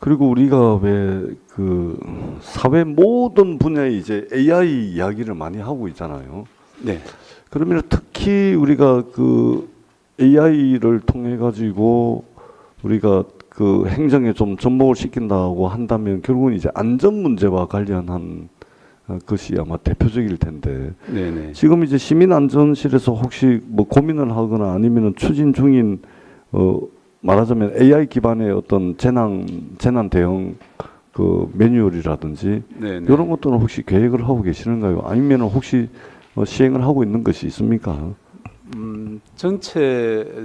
그리고 우리가 왜 그 사회 모든 분야에 이제 AI 이야기를 많이 하고 있잖아요. 네. 그러면 특히 우리가 그 AI를 통해 가지고 우리가 그 행정에 좀 접목을 시킨다고 한다면 결국은 이제 안전 문제와 관련한 것이 아마 대표적일 텐데 네네. 지금 이제 시민안전실에서 혹시 뭐 고민을 하거나 아니면은 추진 중인 말하자면 AI 기반의 어떤 재난 대응 그 매뉴얼이라든지 네네. 이런 것들은 혹시 계획을 하고 계시는가요? 아니면 혹시 시행을 하고 있는 것이 있습니까? 전체적으로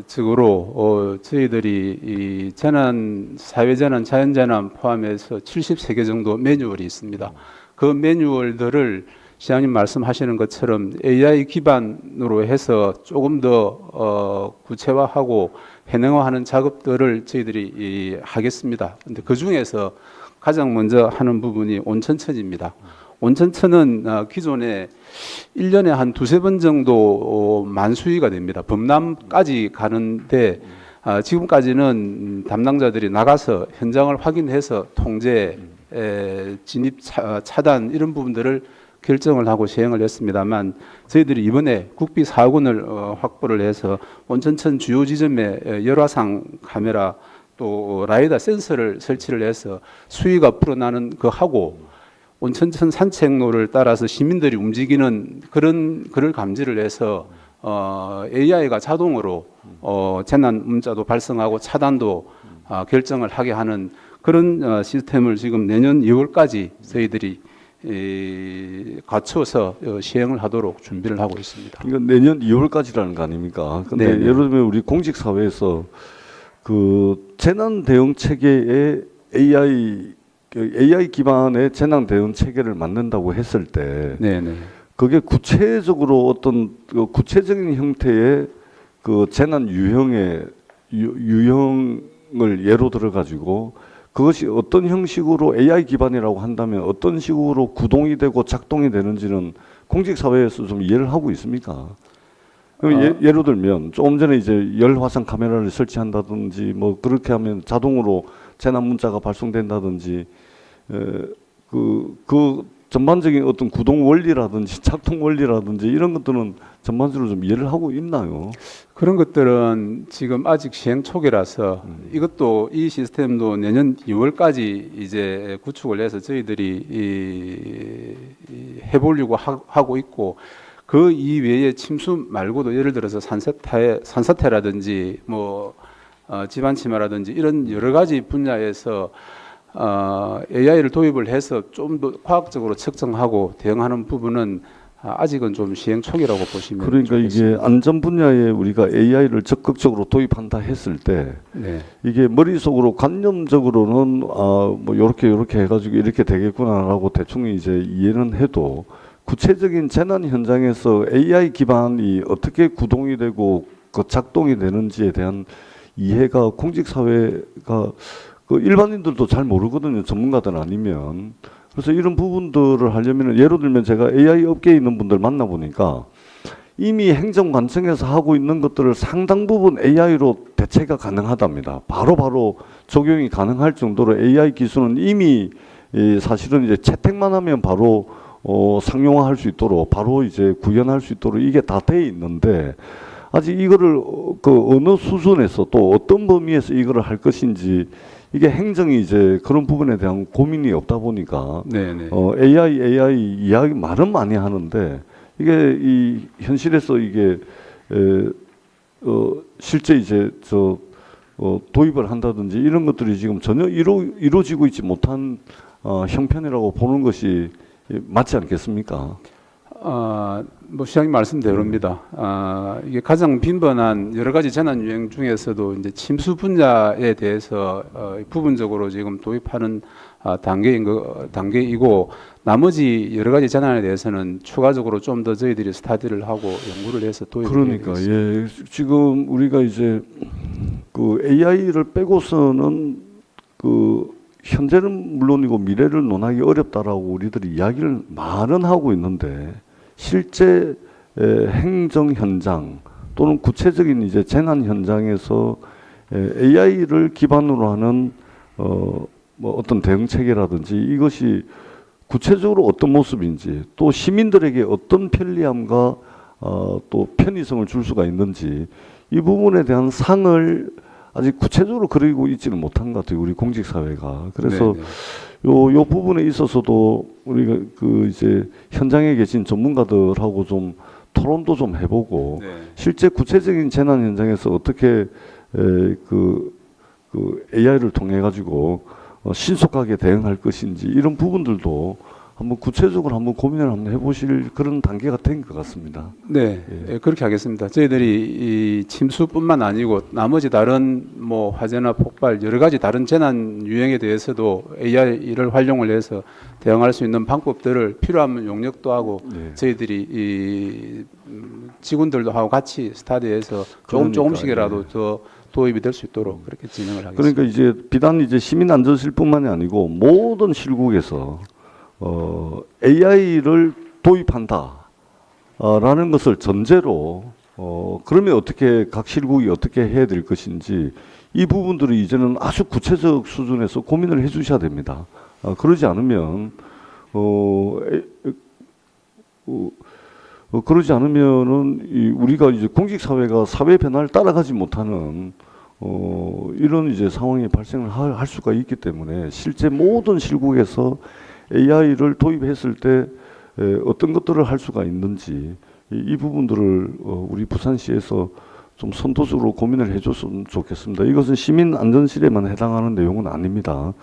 저희들이 이 재난, 사회재난, 자연재난 포함해서 73개 정도 매뉴얼이 있습니다. 그 매뉴얼들을 시장님 말씀하시는 것처럼 AI 기반으로 해서 조금 더 구체화하고 현행화하는 작업들을 저희들이 하겠습니다. 근데 그 중에서 가장 먼저 하는 부분이 온천천입니다. 온천천은 기존에 1년에 한 두세 번 정도 만수위가 됩니다. 범람까지 가는데 지금까지는 담당자들이 나가서 현장을 확인해서 통제, 진입, 차단 이런 부분들을 결정을 하고 시행을 했습니다만 저희들이 이번에 국비 4억 원을 확보를 해서 온천천 주요 지점에 열화상 카메라 또 라이다 센서를 설치를 해서 수위가 불어나는 거 하고 온천천 산책로를 따라서 시민들이 움직이는 그를 감지를 해서 AI가 자동으로 재난 문자도 발송하고 차단도 결정을 하게 하는 그런 시스템을 지금 내년 2월까지 저희들이 갖춰서 시행을 하도록 준비를 하고 있습니다. 이건 내년 2월까지라는 거 아닙니까? 근데 네네. 예를 들면 우리 공직 사회에서 그 재난 대응 체계에 AI 기반의 재난 대응 체계를 만든다고 했을 때 네네. 그게 구체적으로 어떤 그 구체적인 형태의 그 재난 유형을 예로 들어 가지고 그것이 어떤 형식으로 AI 기반이라고 한다면 어떤 식으로 구동이 되고 작동이 되는지는 공직 사회에서 좀 이해를 하고 있습니까? 그럼 예를 들면 조금 전에 이제 열화상 카메라를 설치한다든지 뭐 그렇게 하면 자동으로 재난 문자가 발송된다든지 그 전반적인 어떤 구동 원리라든지 작동 원리라든지 이런 것들은 전반적으로 좀 이해를 하고 있나요? 그런 것들은 지금 아직 시행 초기라서 이것도 이 시스템도 내년 2월까지 이제 구축을 해서 저희들이 해보려고 하고 있고 그 이외에 침수 말고도 예를 들어서 산사태라든지 뭐 집안 침하라든지 이런 여러 가지 분야에서 AI를 도입을 해서 좀 더 과학적으로 측정하고 대응하는 부분은 아직은 좀 시행 초기라고 보시면 그러니까 좋겠습니다. 이게 안전 분야에 우리가 AI를 적극적으로 도입한다 했을 때 네. 이게 머릿속으로 관념적으로는 뭐 요렇게 해가지고 이렇게 되겠구나라고 대충 이제 이해는 해도 구체적인 재난 현장에서 AI 기반이 어떻게 구동이 되고 그 작동이 되는지에 대한 이해가 공직 사회가 그 일반인들도 잘 모르거든요. 전문가들 아니면. 그래서 이런 부분들을 하려면 예를 들면 제가 AI 업계에 있는 분들 만나보니까 이미 행정관청에서 하고 있는 것들을 상당 부분 AI로 대체가 가능하답니다. 바로 적용이 가능할 정도로 AI 기술은 이미 사실은 이제 채택만 하면 바로 상용화할 수 있도록 바로 이제 구현할 수 있도록 이게 다 돼 있는데 아직 이거를 그 어느 수준에서 또 어떤 범위에서 이거를 할 것인지 이게 행정이 이제 그런 부분에 대한 고민이 없다 보니까 네네. AI 이야기 말은 많이 하는데 이게 이 현실에서 이게 실제 이제 도입을 한다든지 이런 것들이 지금 전혀 이루어지고 있지 못한 형편이라고 보는 것이 맞지 않겠습니까? 뭐 시장님 말씀대로입니다. 이게 가장 빈번한 여러 가지 재난 유형 중에서도 이제 침수 분야에 대해서 부분적으로 지금 도입하는 단계이고 나머지 여러 가지 재난에 대해서는 추가적으로 좀 더 저희들이 스타디를 하고 연구를 해서 도입을 그러니까 해야겠습니다. 예 지금 우리가 이제 그 AI를 빼고서는 그 현재는 물론이고 미래를 논하기 어렵다라고 우리들이 이야기를 말은 하고 있는데 실제 행정 현장 또는 구체적인 이제 재난 현장에서 AI를 기반으로 하는 뭐 어떤 대응체계라든지 이것이 구체적으로 어떤 모습인지 또 시민들에게 어떤 편리함과 또 편의성을 줄 수가 있는지 이 부분에 대한 상을 아직 구체적으로 그리고 있지는 못한 것 같아요. 우리 공직사회가. 그래서 네네. 요 부분에 있어서도 우리가 그 이제 현장에 계신 전문가들하고 좀 토론도 좀 해보고 네. 실제 구체적인 재난 현장에서 어떻게 AI를 통해 가지고 신속하게 대응할 것인지 이런 부분들도 한번 구체적으로 한번 고민을 한번 해보실 그런 단계가 된 것 같습니다. 네, 예. 예, 그렇게 하겠습니다. 저희들이 이 침수뿐만 아니고 나머지 다른 뭐 화재나 폭발 여러 가지 다른 재난 유형에 대해서도 AI를 활용을 해서 대응할 수 있는 방법들을 필요하면 용역도 하고 네. 저희들이 이 직원들도 하고 같이 스타디에서 그러니까, 조금씩이라도 더 도입이 될 수 있도록 그렇게 진행을 하겠습니다. 그러니까 이제 비단 이제 시민 안전실뿐만이 아니고 모든 실국에서 AI를 도입한다. 라는 것을 전제로 그러면 어떻게 각 실국이 어떻게 해야 될 것인지 이 부분들을 이제는 아주 구체적 수준에서 고민을 해주셔야 됩니다. 그러지 않으면 그러지 않으면은 우리가 이제 공직 사회가 사회 변화를 따라가지 못하는 이런 이제 상황이 발생을 할 수가 있기 때문에 실제 모든 실국에서 AI를 도입했을 때 어떤 것들을 할 수가 있는지 이 부분들을 우리 부산시에서 좀 선도적으로 고민을 해줬으면 좋겠습니다. 이것은 시민 안전실에만 해당하는 내용은 아닙니다.